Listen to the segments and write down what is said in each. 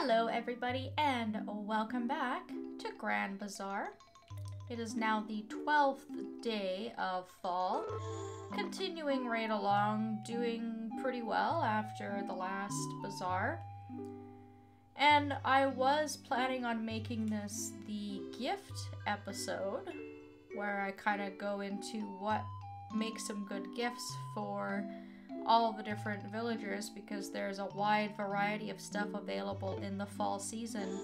Hello everybody and welcome back to Grand Bazaar. It is now the 12th day of fall, continuing right along, doing pretty well after the last bazaar. And I was planning on making this the gift episode, where I kind of go into what makes some good gifts for all the different villagers, because there's a wide variety of stuff available in the fall season.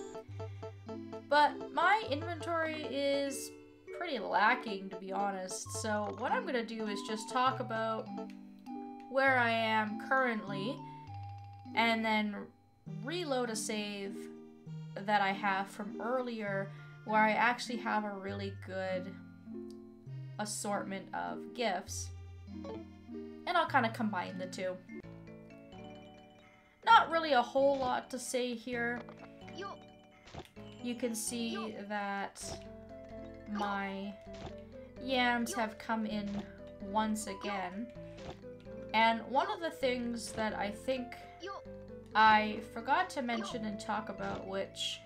But my inventory is pretty lacking, to be honest, so what I'm going to do is just talk about where I am currently and then reload a save that I have from earlier where I actually have a really good assortment of gifts. And I'll kind of combine the two. Not really a whole lot to say here. You can see that my yams have come in once again. And one of the things that I think I forgot to mention and talk about, which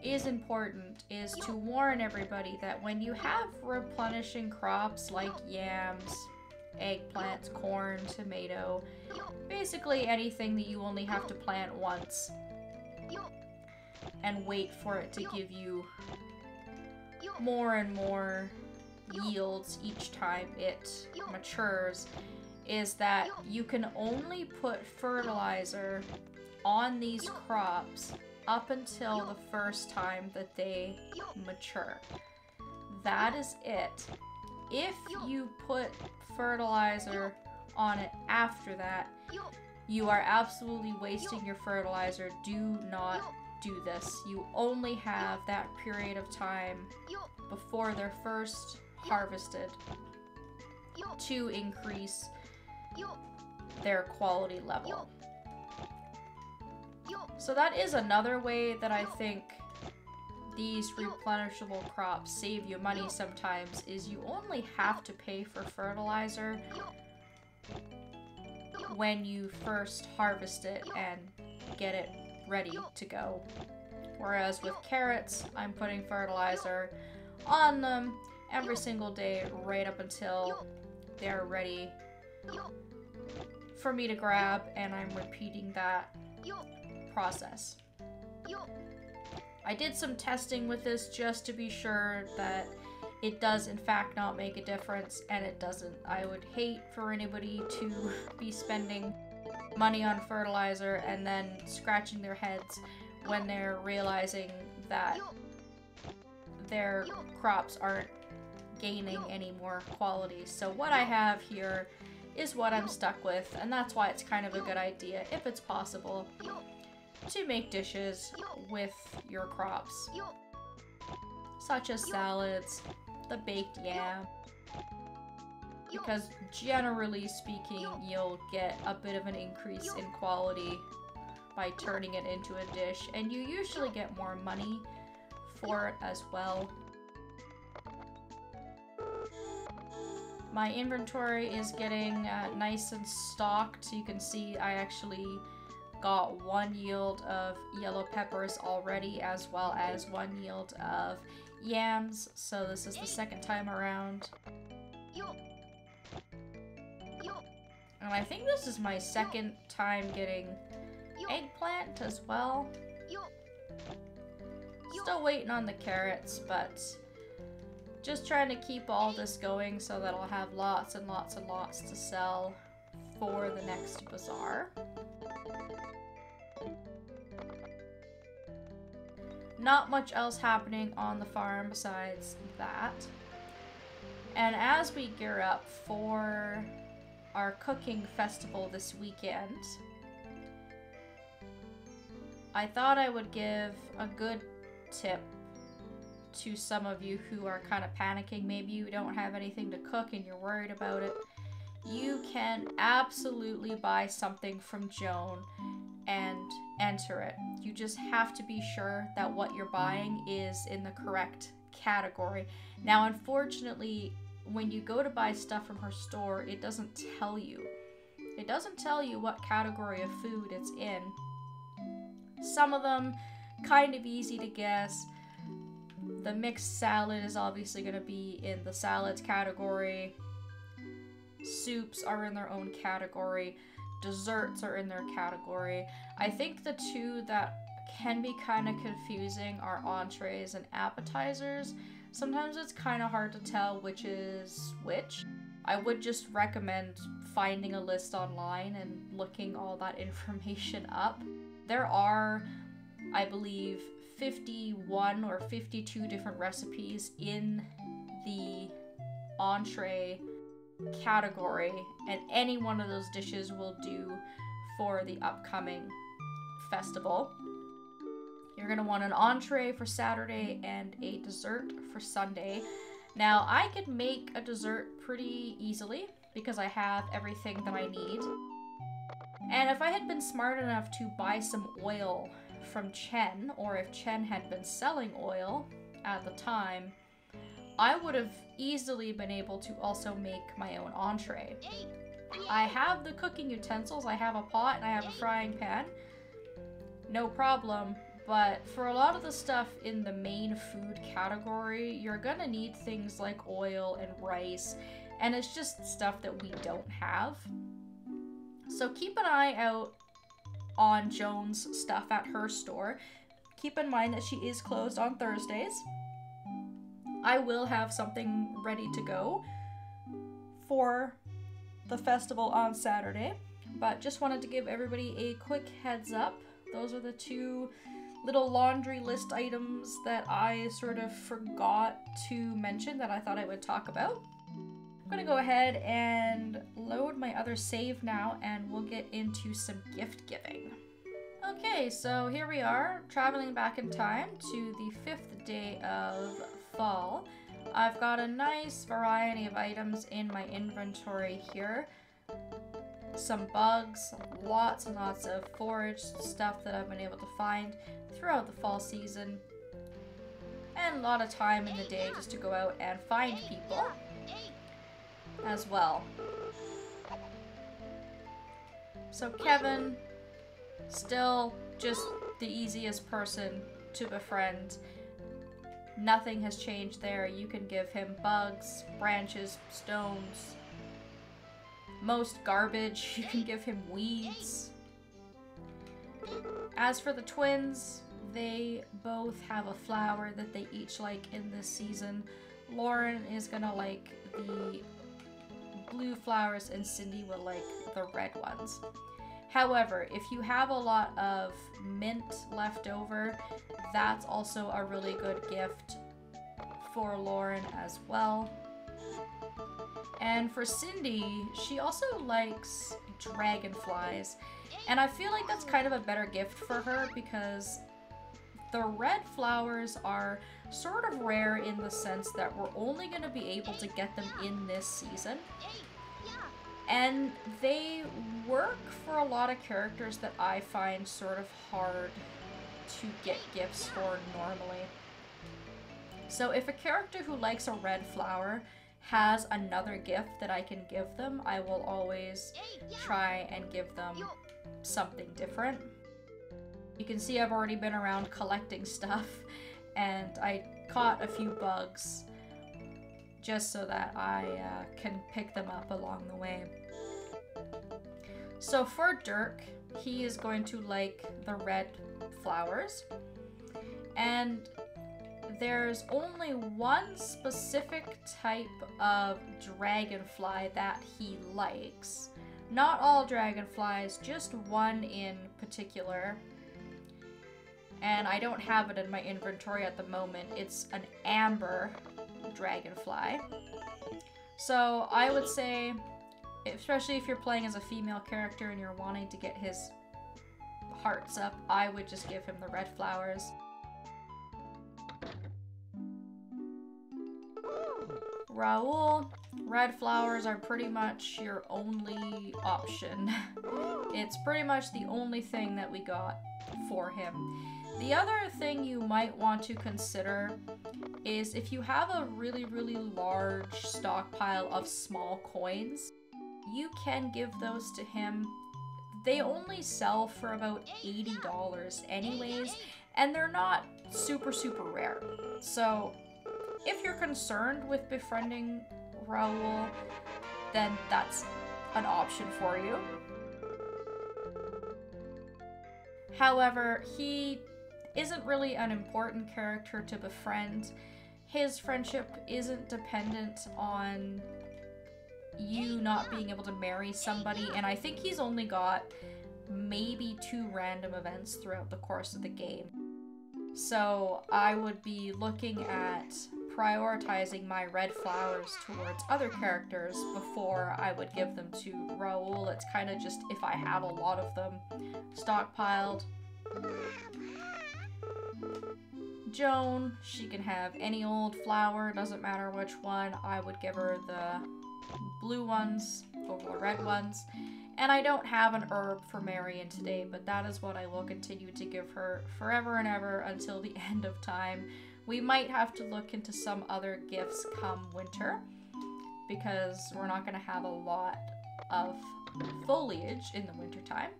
is important, is to warn everybody that when you have replenishing crops like yams, eggplants, corn, tomato, basically anything that you only have to plant once and wait for it to give you more and more yields each time it matures, is that you can only put fertilizer on these crops up until the first time that they mature. That is it. If you put fertilizer on it after that, you are absolutely wasting your fertilizer. Do not do this. You only have that period of time before they're first harvested to increase their quality level. So that is another way that I think these replenishable crops save you money sometimes, is you only have to pay for fertilizer when you first harvest it and get it ready to go. Whereas with carrots, I'm putting fertilizer on them every single day right up until they're ready for me to grab, and I'm repeating that process. I did some testing with this just to be sure that it does in fact not make a difference, and it doesn't. I would hate for anybody to be spending money on fertilizer and then scratching their heads when they're realizing that their crops aren't gaining any more quality. So what I have here is what I'm stuck with, and that's why it's kind of a good idea, if it's possible, to make dishes with your crops, such as salads, the baked yam, because generally speaking, you'll get a bit of an increase in quality by turning it into a dish, and you usually get more money for it as well. My inventory is getting nice and stocked. You can see I actually got one yield of yellow peppers already, as well as one yield of yams, so this is the second time around. And I think this is my second time getting eggplant as well. Still waiting on the carrots, but just trying to keep all this going so that I'll have lots and lots and lots to sell for the next bazaar. Not much else happening on the farm besides that. And as we gear up for our cooking festival this weekend, I thought I would give a good tip to some of you who are kind of panicking. Maybe you don't have anything to cook and you're worried about it. You can absolutely buy something from Joan and enter it. You just have to be sure that what you're buying is in the correct category. Now, unfortunately, when you go to buy stuff from her store, it doesn't tell you. It doesn't tell you what category of food it's in. Some of them kind of easy to guess. The mixed salad is obviously going to be in the salads category. Soups are in their own category. Desserts are in their category. I think the two that can be kind of confusing are entrees and appetizers. Sometimes it's kind of hard to tell which is which. I would just recommend finding a list online and looking all that information up. There are, I believe, 51 or 52 different recipes in the entree category, and any one of those dishes will do for the upcoming festival. You're going to want an entree for Saturday and a dessert for Sunday. Now, I could make a dessert pretty easily because I have everything that I need. And if I had been smart enough to buy some oil from Chen, or if Chen had been selling oil at the time, I would have easily been able to also make my own entree. I have the cooking utensils, I have a pot and I have a frying pan, no problem, but for a lot of the stuff in the main food category, you're gonna need things like oil and rice, and it's just stuff that we don't have. So keep an eye out on Joan's stuff at her store. Keep in mind that she is closed on Thursdays. I will have something ready to go for the festival on Saturday, but just wanted to give everybody a quick heads up. Those are the two little laundry list items that I sort of forgot to mention that I thought I would talk about. I'm gonna go ahead and load my other save now, and we'll get into some gift giving. Okay, so here we are, traveling back in time to the 5th day of fall. I've got a nice variety of items in my inventory here. Some bugs, lots and lots of foraged stuff that I've been able to find throughout the fall season, and a lot of time in the day just to go out and find people as well. So Kevin, still just the easiest person to befriend. Nothing has changed there. You can give him bugs, branches, stones, most garbage. You can give him weeds. As for the twins, they both have a flower that they each like in this season. Lauren is gonna like the blue flowers and Cindy will like the red ones. However, if you have a lot of mint left over, that's also a really good gift for Lauren as well. And for Cindy, she also likes dragonflies, and I feel like that's kind of a better gift for her because the red flowers are sort of rare in the sense that we're only going to be able to get them in this season. And they work for a lot of characters that I find sort of hard to get gifts for normally. So if a character who likes a red flower has another gift that I can give them, I will always try and give them something different. You can see I've already been around collecting stuff, and I caught a few bugs just so that I can pick them up along the way. So for Dirk, he is going to like the red flowers, and there's only one specific type of dragonfly that he likes. Not all dragonflies, just one in particular. And I don't have it in my inventory at the moment. It's an amber dragonfly. So I would say, especially if you're playing as a female character and you're wanting to get his hearts up, I would just give him the red flowers. Raoul, red flowers are pretty much your only option. It's pretty much the only thing that we got for him. The other thing you might want to consider is if you have a really, really large stockpile of small coins, you can give those to him. they only sell for about $80 anyways, and they're not super, super rare. So if you're concerned with befriending Raoul, then that's an option for you. However, he isn't really an important character to befriend. His friendship isn't dependent on you not being able to marry somebody, and I think he's only got maybe 2 random events throughout the course of the game. So I would be looking at prioritizing my red flowers towards other characters before I would give them to Raoul. It's kind of just if I have a lot of them stockpiled. Joan, she can have any old flower, doesn't matter which one. I would give her the blue ones over the red ones. And I don't have an herb for Marion today, but that is what I will continue to give her forever and ever until the end of time. We might have to look into some other gifts come winter, because we're not going to have a lot of foliage in the wintertime.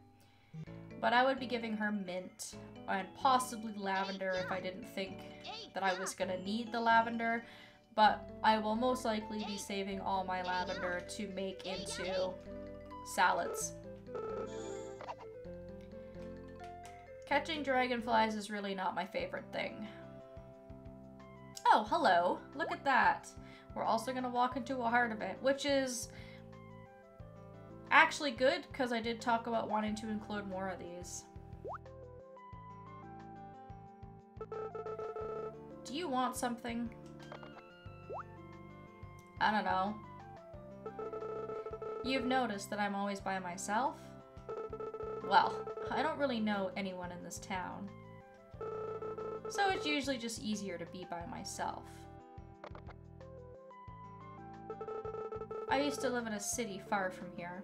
But I would be giving her mint and possibly lavender if I didn't think that I was going to need the lavender. But I will most likely be saving all my lavender to make into salads. Catching dragonflies is really not my favorite thing. Oh, hello. Look at that. We're also going to walk into a heart event, which is actually good because I did talk about wanting to include more of these. Do you want something? I don't know. You've noticed that I'm always by myself? Well, I don't really know anyone in this town, so it's usually just easier to be by myself. I used to live in a city far from here,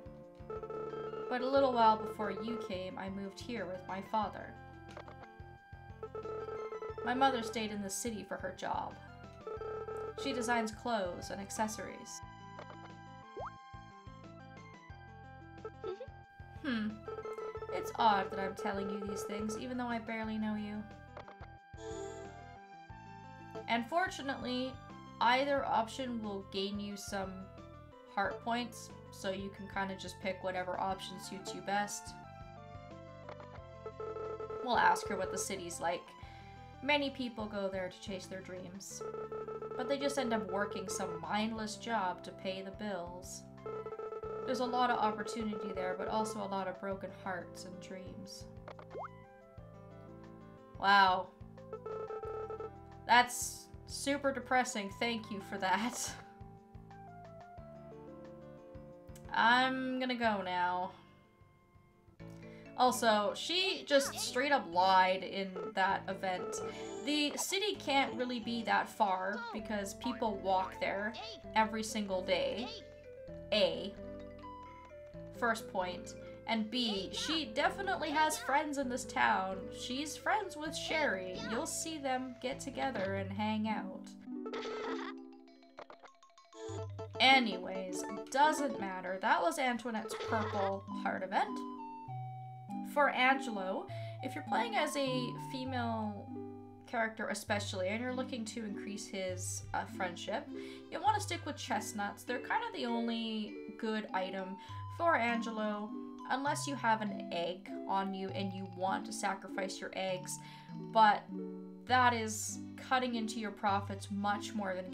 but a little while before you came, I moved here with my father. My mother stayed in the city for her job. She designs clothes and accessories. It's odd that I'm telling you these things, even though I barely know you. And fortunately, either option will gain you some heart points, so you can kind of just pick whatever option suits you best. We'll ask her what the city's like. Many people go there to chase their dreams, but they just end up working some mindless job to pay the bills. There's a lot of opportunity there, but also a lot of broken hearts and dreams. Wow. That's super depressing. Thank you for that. I'm gonna go now. Also, she just straight up lied in that event. The city can't really be that far because people walk there every single day. A. First point. And B, she definitely has friends in this town. She's friends with Sherry. You'll see them get together and hang out. Anyways, doesn't matter. That was Antoinette's purple heart event. For Angelo, if you're playing as a female character especially, and you're looking to increase his friendship, you want to stick with chestnuts. They're kind of the only good item for Angelo, unless you have an egg on you and you want to sacrifice your eggs, but that is cutting into your profits much more than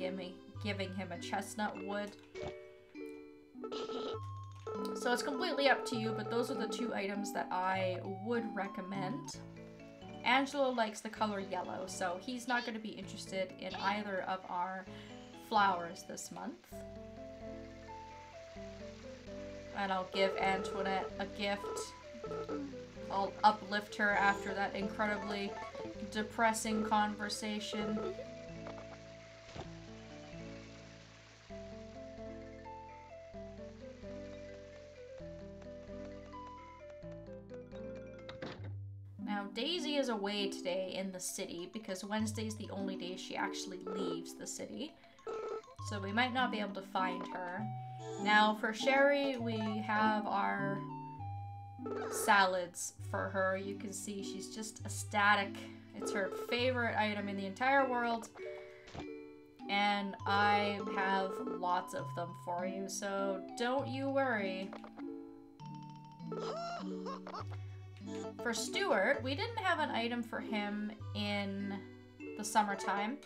giving him a chestnut wood. So it's completely up to you, but those are the 2 items that I would recommend. Angelo likes the color yellow, so he's not going to be interested in either of our flowers this month. And I'll give Antoinette a gift. I'll uplift her after that incredibly depressing conversation. Now, Daisy is away today in the city because Wednesday's the only day she actually leaves the city. So we might not be able to find her. Now, for Sherry, we have our salads for her. You can see she's just ecstatic. It's her favorite item in the entire world. And I have lots of them for you, so don't you worry. For Stuart, we didn't have an item for him in the summertime,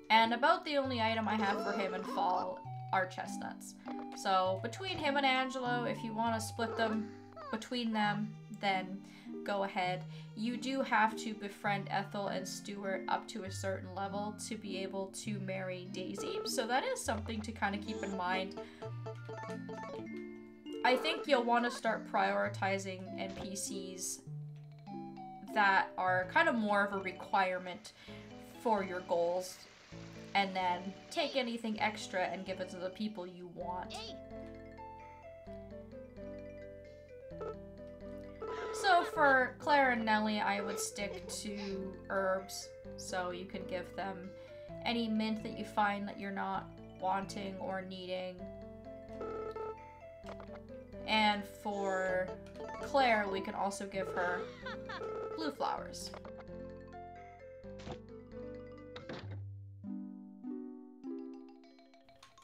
and about the only item I have for him in fall are chestnuts. So between him and Angelo, if you want to split them between them, then go ahead. You do have to befriend Ethel and Stuart up to a certain level to be able to marry Daisy. So that is something to kind of keep in mind. I think you'll want to start prioritizing NPCs that are kind of more of a requirement for your goals, and then take anything extra and give it to the people you want. So for Claire and Nellie, I would stick to herbs, so you can give them any mint that you find that you're not wanting or needing. And for Claire, we can also give her blue flowers.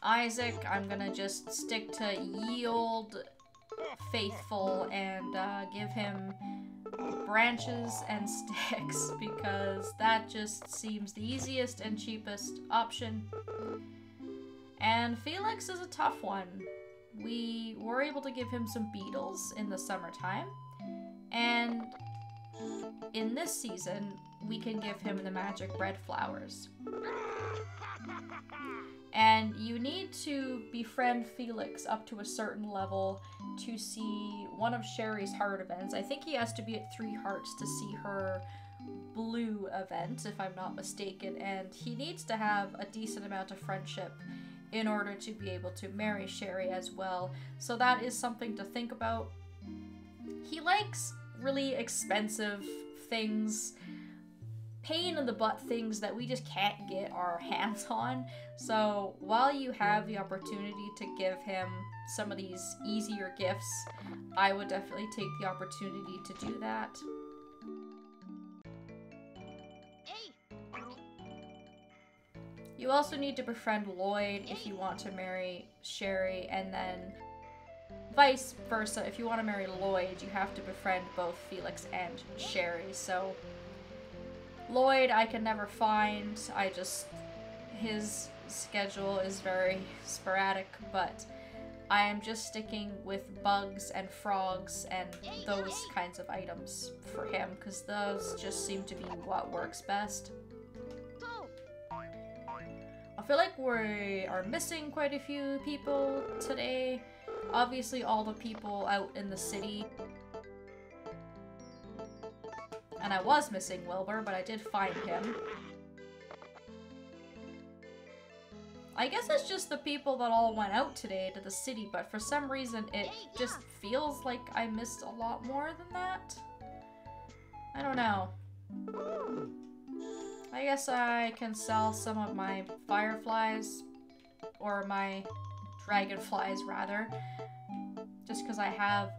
Isaac, I'm gonna just stick to yield faithful and give him branches and sticks because that just seems the easiest and cheapest option. And Felix is a tough one. We were able to give him some beetles in the summertime, and in this season we can give him the magic red flowers. And you need to befriend Felix up to a certain level to see one of Sherry's heart events. I think he has to be at 3 hearts to see her blue event, if I'm not mistaken, and he needs to have a decent amount of friendship in order to be able to marry Sherry as well. So that is something to think about. He likes really expensive things, pain in the butt things that we just can't get our hands on. So while you have the opportunity to give him some of these easier gifts, I would definitely take the opportunity to do that. You also need to befriend Lloyd if you want to marry Sherry, and then vice versa. If you want to marry Lloyd, you have to befriend both Felix and Sherry. So Lloyd I can never find. His schedule is very sporadic, but I am just sticking with bugs and frogs and those kinds of items for him because those just seem to be what works best. I feel like we are missing quite a few people today. Obviously all the people out in the city. And I was missing Wilbur, but I did find him. I guess it's just the people that all went out today to the city, but for some reason it just feels like I missed a lot more than that. I don't know. I guess I can sell some of my fireflies, or my dragonflies rather, just because I have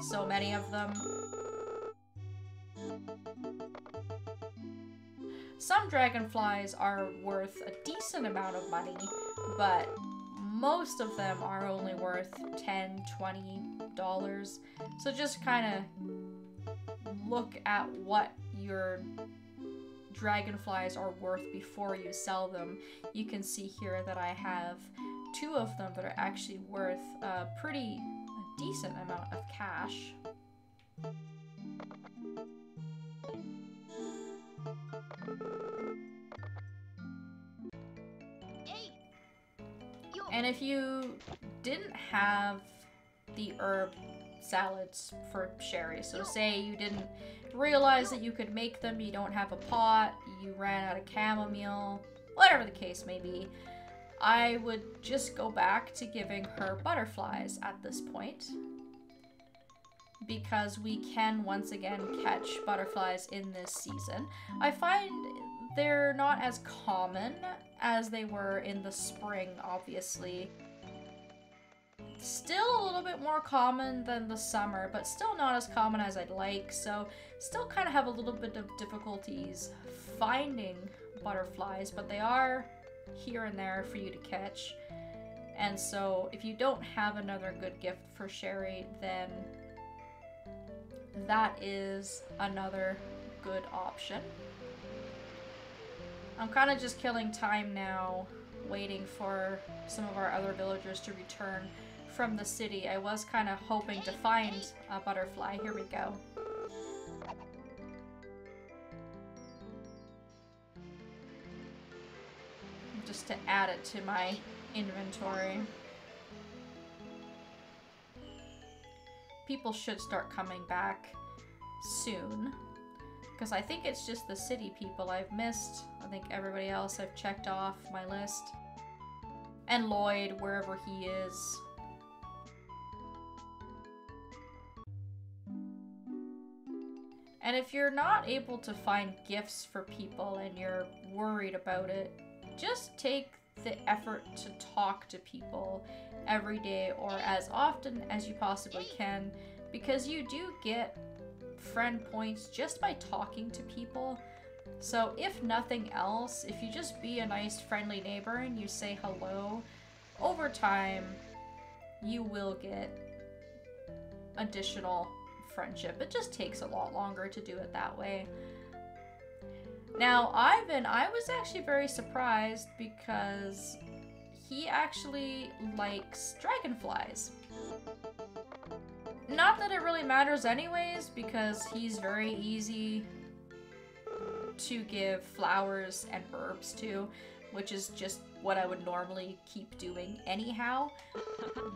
so many of them. Some dragonflies are worth a decent amount of money, but most of them are only worth $10, $20. So just kind of look at what your dragonflies are worth before you sell them. You can see here that I have 2 of them that are actually worth a decent amount of cash. And if you didn't have the herb salads for Sherry, so say you didn't realize that you could make them, you don't have a pot, you ran out of chamomile, whatever the case may be, I would just go back to giving her butterflies at this point, because we can once again catch butterflies in this season. I find they're not as common as they were in the spring, obviously. Still a little bit more common than the summer, but still not as common as I'd like, so still kind of have a little bit of difficulties finding butterflies, but they are here and there for you to catch. And so if you don't have another good gift for Sherry, then that is another good option. I'm kind of just killing time now, waiting for some of our other villagers to return from the city. I was kind of hoping to find a butterfly. Here we go. Just to add it to my inventory. People should start coming back soon, because I think it's just the city people I've missed. I think everybody else I've checked off my list. And Lloyd, wherever he is. And if you're not able to find gifts for people and you're worried about it, just take the effort to talk to people every day or as often as you possibly can, because you do get friend points just by talking to people. So if nothing else, if you just be a nice friendly neighbor and you say hello, over time you will get additional friendship. It just takes a lot longer to do it that way. Now, Ivan, I was actually very surprised because he actually likes dragonflies. Not that it really matters anyways, because he's very easy to give flowers and herbs to, which is just what I would normally keep doing anyhow.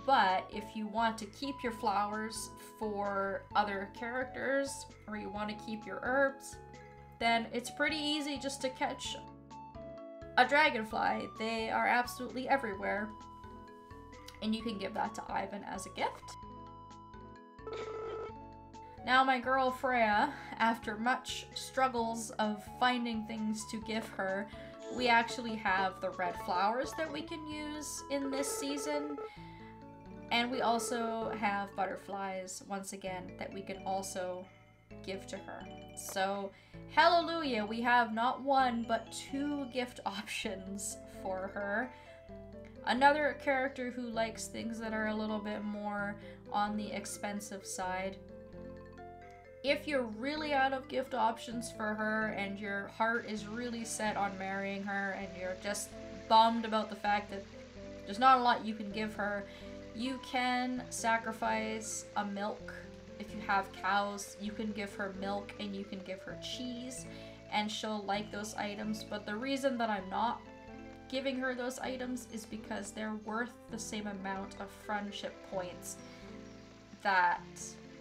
But if you want to keep your flowers for other characters, or you want to keep your herbs, then it's pretty easy just to catch a dragonfly. They are absolutely everywhere. And you can give that to Ivan as a gift. Now my girl Freya, after much struggles of finding things to give her, we actually have the red flowers that we can use in this season. And we also have butterflies, once again, that we can also give to her. So, hallelujah, we have not one, but 2 gift options for her. Another character who likes things that are a little bit more on the expensive side. If you're really out of gift options for her and your heart is really set on marrying her and you're just bummed about the fact that there's not a lot you can give her, you can sacrifice a milk. If you have cows, you can give her milk and you can give her cheese, and she'll like those items. But the reason that I'm not giving her those items is because they're worth the same amount of friendship points that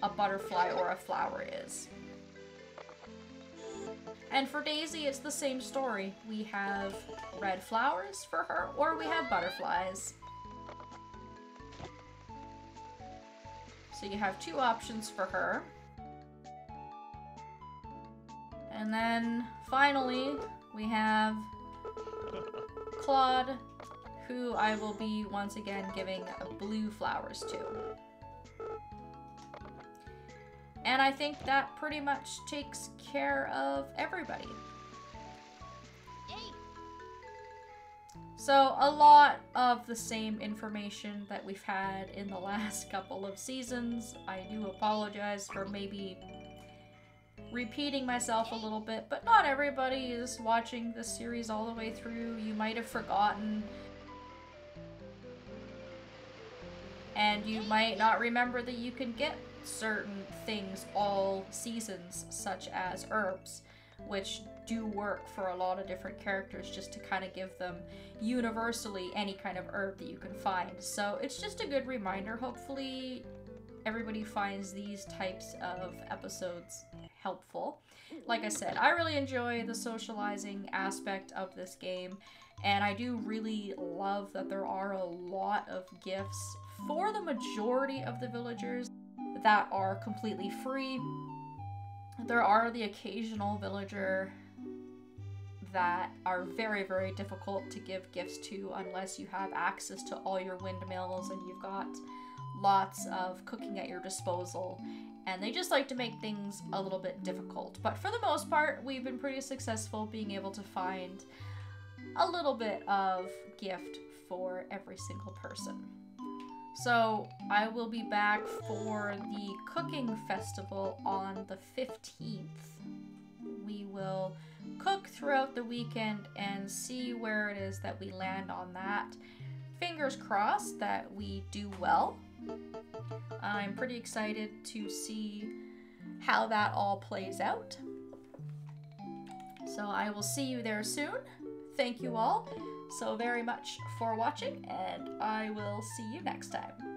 a butterfly or a flower is. And for Daisy, it's the same story. We have red flowers for her, or we have butterflies. So you have 2 options for her. And then finally, we have Claude, who I will be once again giving blue flowers to. And I think that pretty much takes care of everybody. So a lot of the same information that we've had in the last couple of seasons. I do apologize for maybe repeating myself a little bit, but not everybody is watching this series all the way through. You might have forgotten. And you might not remember that you can get certain things all seasons, such as herbs, which do work for a lot of different characters, just to kind of give them universally any kind of herb that you can find. So it's just a good reminder. Hopefully everybody finds these types of episodes helpful. Like I said, I really enjoy the socializing aspect of this game, and I do really love that there are a lot of gifts for the majority of the villagers that are completely free. There are the occasional villager that are very, very difficult to give gifts to unless you have access to all your windmills and you've got lots of cooking at your disposal, and they just like to make things a little bit difficult. But for the most part, we've been pretty successful being able to find a little bit of gift for every single person. So I will be back for the cooking festival on the 15th. We will cook throughout the weekend and see where it is that we land on that. Fingers crossed that we do well. I'm pretty excited to see how that all plays out. So I will see you there soon. Thank you all so very much for watching, and I will see you next time.